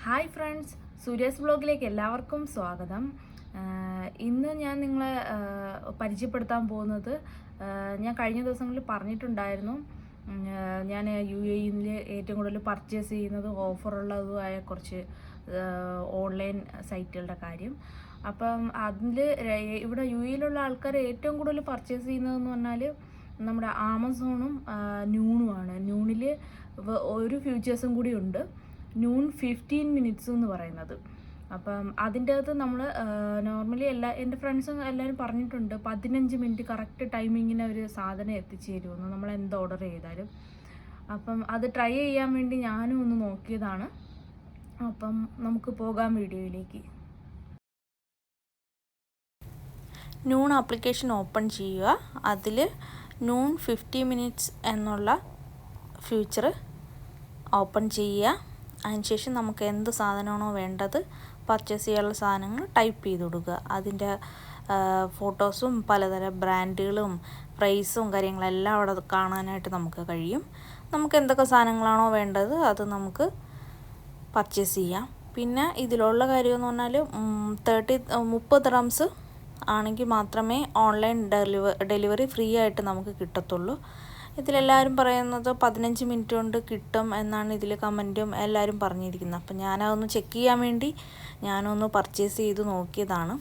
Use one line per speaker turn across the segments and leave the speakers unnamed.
Hi friends, Surya's വ്ലോഗിലേക്ക് എല്ലാവർക്കും സ്വാഗതം. ഇന്ന് ഞാൻ നിങ്ങളെ പരിചയപ്പെടുത്താൻ പോകുന്നത്, ഞാൻ കഴിഞ്ഞ ദിവസങ്ങളിൽ പറഞ്ഞിട്ടുണ്ടായിരുന്നു, ഞാൻ UAE ഏറ്റവും കൂടുതൽ പർച്ചേസ് ചെയ്യുന്നത് ഓഫറുള്ളതുമായ കുറച്ച് ഓൺലൈൻ സൈറ്റുകളുടെ കാര്യം. അപ്പം അതിൽ ഇവിടെ UAEയിലുള്ള ആൾക്കാർ ഏറ്റവും കൂടുതൽ പർച്ചേസ് ചെയ്യുന്നതെന്ന് പറഞ്ഞാൽ നമ്മുടെ ആമസോണും ന്യൂണുമാണ്. ന്യൂണിൽ ഒരു ഫ്യൂച്ചേഴ്സും കൂടി ഉണ്ട്, നൂൺ 15 മിനിറ്റ്സ് എന്ന് പറയുന്നത്. അപ്പം അതിൻ്റെ അകത്ത് നമ്മൾ നോർമലി എൻ്റെ ഫ്രണ്ട്സും എല്ലാവരും പറഞ്ഞിട്ടുണ്ട് 15 മിനിറ്റ് കറക്റ്റ് ടൈമിങ്ങിന് ഒരു സാധനം എത്തിച്ചു തരുമെന്ന് നമ്മൾ എന്ത് ഓർഡർ ചെയ്താലും. അപ്പം അത് ട്രൈ ചെയ്യാൻ വേണ്ടി ഞാനും ഒന്ന് നോക്കിയതാണ്. അപ്പം നമുക്ക് പോകാം വീഡിയോയിലേക്ക്.
നൂൺ ആപ്ലിക്കേഷൻ ഓപ്പൺ ചെയ്യുക. അതിൽ നൂൺ 50 മിനിറ്റ്സ് എന്നുള്ള ഫ്യൂച്ചർ ഓപ്പൺ ചെയ്യുക. അതിനുശേഷം നമുക്ക് എന്ത് സാധനമാണോ വേണ്ടത്, പർച്ചേസ് ചെയ്യാനുള്ള സാധനങ്ങൾ ടൈപ്പ് ചെയ്ത് കൊടുക്കുക. അതിൻ്റെ ഫോട്ടോസും പലതരം ബ്രാൻഡുകളും പ്രൈസും കാര്യങ്ങളെല്ലാം അവിടെ കാണാനായിട്ട് നമുക്ക് കഴിയും. നമുക്ക് എന്തൊക്കെ സാധനങ്ങളാണോ വേണ്ടത് അത് നമുക്ക് പർച്ചേസ് ചെയ്യാം. പിന്നെ ഇതിലുള്ള കാര്യമെന്ന് പറഞ്ഞാൽ 30 ദിർഹംസ് ആണെങ്കിൽ മാത്രമേ ഓൺലൈൻ ഡെലിവറി ഫ്രീ ആയിട്ട് നമുക്ക് കിട്ടത്തുള്ളൂ. ഇതിലെല്ലാവരും പറയുന്നത് 15 മിനിറ്റ് കൊണ്ട് കിട്ടും എന്നാണ് ഇതിൽ കമൻറ്റും എല്ലാവരും പറഞ്ഞിരിക്കുന്നത്. അപ്പം ഞാനതൊന്ന് ചെക്ക് ചെയ്യാൻ വേണ്ടി ഞാനൊന്ന് പർച്ചേസ് ചെയ്ത് നോക്കിയതാണ്.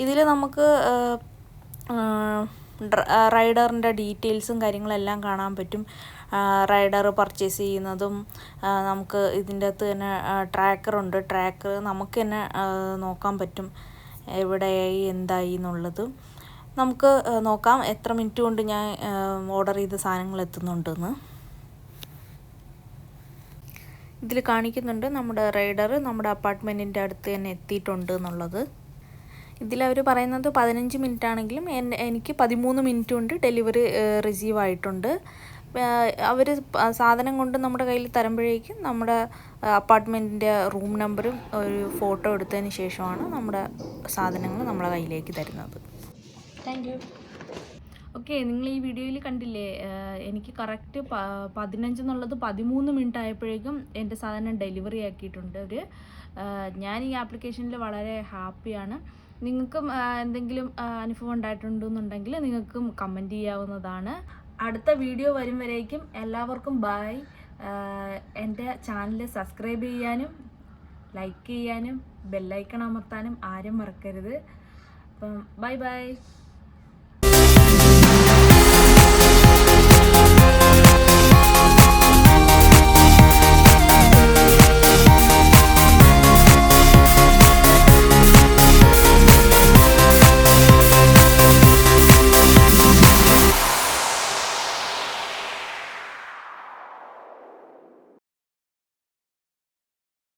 ഇതിൽ നമുക്ക് റൈഡറിൻ്റെ ഡീറ്റെയിൽസും കാര്യങ്ങളെല്ലാം കാണാൻ പറ്റും. റൈഡർ പർച്ചേസ് ചെയ്യുന്നതും നമുക്ക് ഇതിൻ്റെ അകത്ത് തന്നെ ട്രാക്കറുണ്ട്. ട്രാക്കർ നമുക്ക് തന്നെ നോക്കാൻ പറ്റും എവിടെയായി എന്തായി എന്നുള്ളത്. നമുക്ക് നോക്കാം എത്ര മിനിറ്റ് കൊണ്ട് ഞാൻ ഓർഡർ ചെയ്ത സാധനങ്ങൾ എത്തുന്നുണ്ടെന്ന്. ഇതിൽ കാണിക്കുന്നുണ്ട് നമ്മുടെ റൈഡർ നമ്മുടെ അപ്പാർട്ട്മെൻറ്റിൻ്റെ അടുത്ത് തന്നെ എത്തിയിട്ടുണ്ട് എന്നുള്ളത്. ഇതിലവർ പറയുന്നത് 15 മിനിറ്റ് ആണെങ്കിലും എനിക്ക് 13 മിനിറ്റ് കൊണ്ട് ഡെലിവറി റിസീവ് ആയിട്ടുണ്ട്. അവർ സാധനം കൊണ്ട് നമ്മുടെ കയ്യിൽ തരുമ്പോഴേക്കും നമ്മുടെ അപ്പാർട്ട്മെൻറ്റിൻ്റെ റൂം നമ്പറും ഒരു ഫോട്ടോ എടുത്തതിന് ശേഷമാണ് നമ്മുടെ സാധനങ്ങൾ നമ്മുടെ കയ്യിലേക്ക് തരുന്നത്.
Thank you. ഓക്കെ, നിങ്ങൾ ഈ വീഡിയോയിൽ കണ്ടില്ലേ, എനിക്ക് കറക്റ്റ് 15 എന്നുള്ളത് 13 മിനിറ്റ് ആയപ്പോഴേക്കും എൻ്റെ സാധനം ഡെലിവറി ആക്കിയിട്ടുണ്ട് അവർ. ഞാൻ ഈ ആപ്ലിക്കേഷനിൽ വളരെ ഹാപ്പിയാണ്. നിങ്ങൾക്കും എന്തെങ്കിലും അനുഭവം ഉണ്ടായിട്ടുണ്ടെന്നുണ്ടെങ്കിൽ നിങ്ങൾക്കും കമൻറ്റ് ചെയ്യാവുന്നതാണ്. അടുത്ത വീഡിയോ വരും വരേക്കും എല്ലാവർക്കും ബൈ. എൻ്റെ ചാനൽ സബ്സ്ക്രൈബ് ചെയ്യാനും ലൈക്ക് ചെയ്യാനും ബെല്ലൈക്കൺ അമർത്താനും ആരും മറക്കരുത്. അപ്പം ബൈ ബൈ.